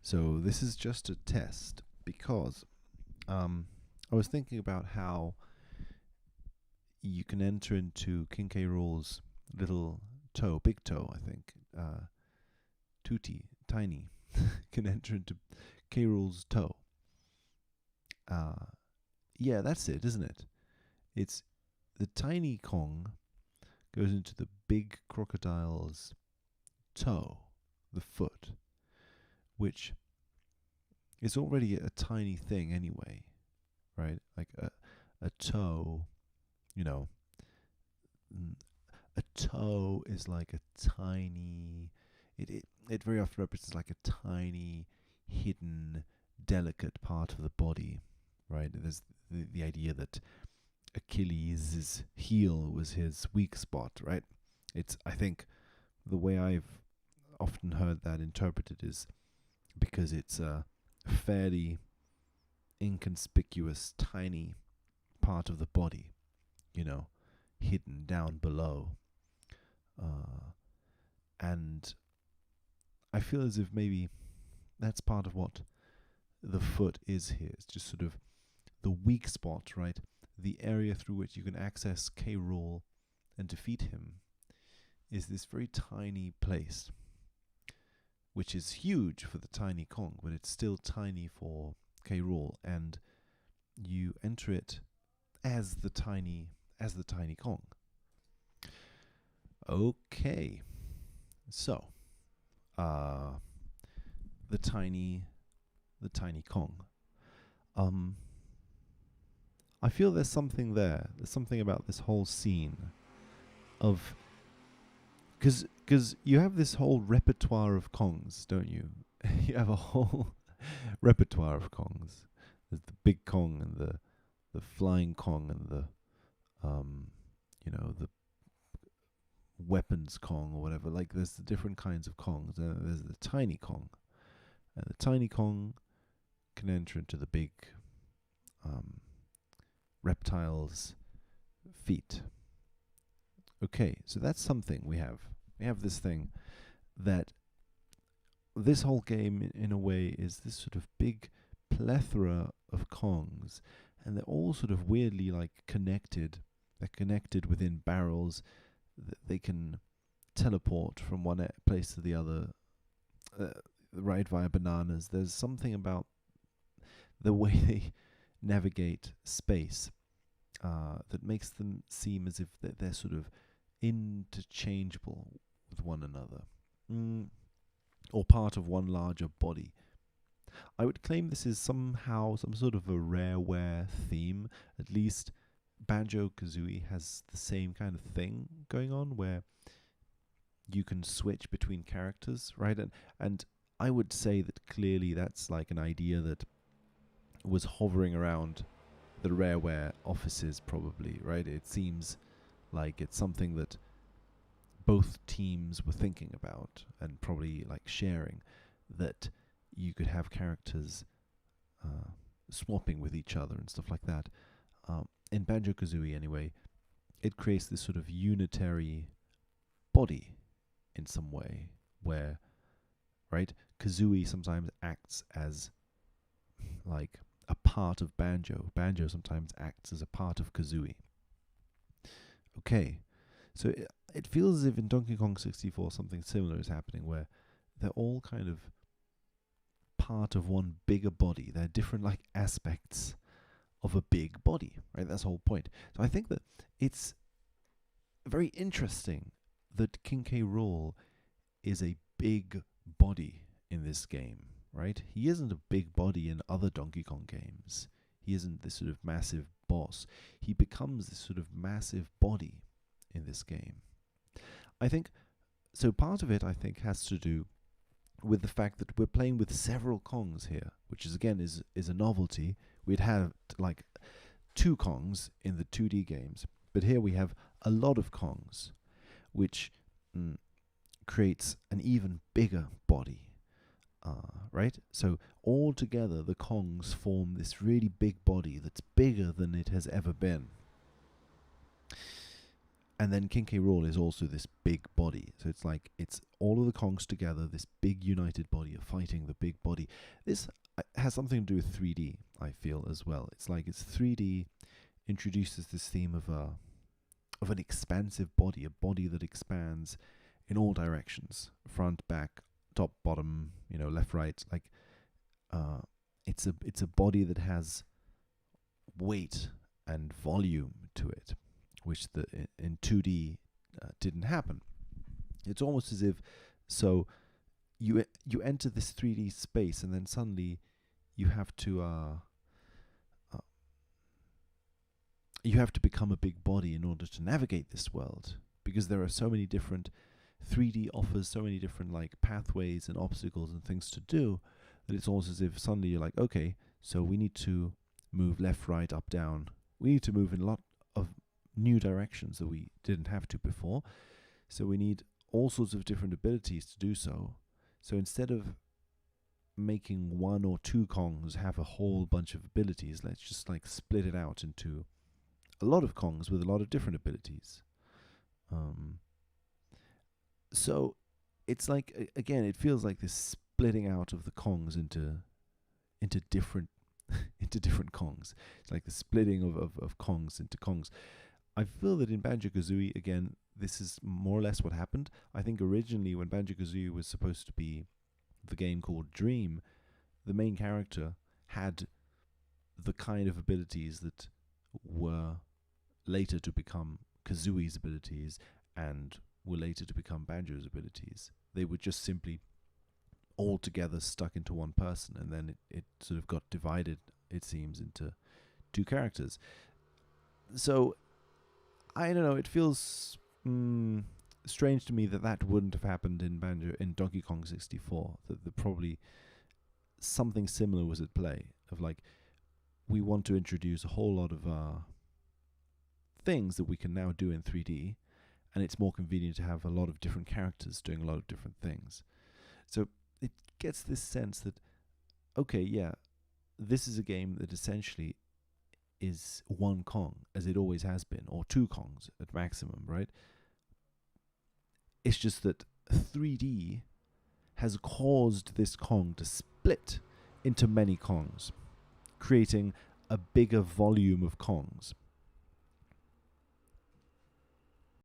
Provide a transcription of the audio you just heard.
So this is just a test because I was thinking about how you can enter into King K. Rool's little toe, big toe, I think, Tutti, tiny, can enter into K. Rool's toe. Uh, yeah, that's it, isn't it? It's the tiny Kong goes into the big crocodile's toe, the foot, which is already a tiny thing anyway, right? Like a toe, you know, a toe is like a tiny. It very often represents like a tiny, hidden, delicate part of the body, right? There's the idea that Achilles' heel was his weak spot, right? It's I think the way I've often heard that interpreted is because it's a fairly inconspicuous, tiny part of the body, you know, hidden down below. And I feel as if maybe that's part of what the foot is here. It's just sort of the weak spot, right? The area through which you can access K. Rool and defeat him is this very tiny place, which is huge for the tiny Kong, but it's still tiny for K. Rool, and you enter it as the tiny Kong. Okay, so the tiny Kong. I feel there's something there. There's something about this whole scene of because you have this whole repertoire of Kongs, don't you? You have a whole repertoire of Kongs. There's the big Kong and the flying Kong and the the weapons Kong or whatever. Like there's the different kinds of Kongs. There's the tiny Kong, and the tiny Kong can enter into the big reptile's feet. Okay, so that's something we have. We have this thing that this whole game, in a way, is this sort of big plethora of Kongs, and they're all sort of weirdly like connected. They're connected within barrels. They can teleport from one place to the other, right, via bananas. There's something about the way they navigate space that makes them seem as if they're sort of interchangeable with one another, or part of one larger body. I would claim this is somehow some sort of a Rareware theme. At least Banjo-Kazooie has the same kind of thing going on, where you can switch between characters, right? And I would say that clearly that's like an idea that was hovering around the Rareware offices, probably, right? It seems like it's something that both teams were thinking about and probably like sharing, that you could have characters swapping with each other and stuff like that. In Banjo-Kazooie, anyway, it creates this sort of unitary body in some way, where, right, Kazooie sometimes acts as like a part of Banjo. Banjo sometimes acts as a part of Kazooie. Okay, so it feels as if in Donkey Kong 64 something similar is happening, where they're all kind of part of one bigger body. They're different like aspects of a big body, right? That's the whole point. So I think that it's very interesting that King K. Rool is a big body in this game, right? He isn't a big body in other Donkey Kong games. He isn't this sort of massive boss. He becomes this sort of massive body in this game. I think, so part of it, I think, has to do with the fact that we're playing with several Kongs here, which is, again, is a novelty. We'd have like 2 Kongs in the 2D games, but here we have a lot of Kongs, which creates an even bigger body, right? So all together, the Kongs form this really big body that's bigger than it has ever been. And then King K. Rool is also this big body. So it's like, it's all of the Kongs together, this big united body are fighting the big body. This has something to do with 3D, I feel, as well. It's like it's 3D introduces this theme of an expansive body, a body that expands in all directions, front, back, top, bottom, left, right. Like, it's a body that has weight and volume to it, which in 2D didn't happen. It's almost as if, so you enter this 3D space, and then suddenly you have to become a big body in order to navigate this world, because there are so many different 3D offers, so many different like pathways and obstacles and things to do, that it's almost as if suddenly you're like, okay, so we need to move left, right, up, down. We need to move in a lot of new directions that we didn't have to before. So we need all sorts of different abilities to do so. So instead of making one or two Kongs have a whole bunch of abilities, let's just like split it out into a lot of Kongs with a lot of different abilities. So it's like, again, it feels like this splitting out of the Kongs into different into different Kongs. It's like the splitting of Kongs into Kongs. I feel that in Banjo-Kazooie, again, this is more or less what happened. I think originally when Banjo-Kazooie was supposed to be the game called Dream, the main character had the kind of abilities that were later to become Kazooie's abilities and were later to become Banjo's abilities. They were just simply all together stuck into one person, and then it sort of got divided, it seems, into two characters. So I don't know, it feels strange to me that wouldn't have happened in Donkey Kong 64, that probably something similar was at play, of like, we want to introduce a whole lot of things that we can now do in 3D, and it's more convenient to have a lot of different characters doing a lot of different things. So it gets this sense that, okay, yeah, this is a game that essentially is one Kong, as it always has been, or two Kongs at maximum, right? It's just that 3D has caused this Kong to split into many Kongs, creating a bigger volume of Kongs.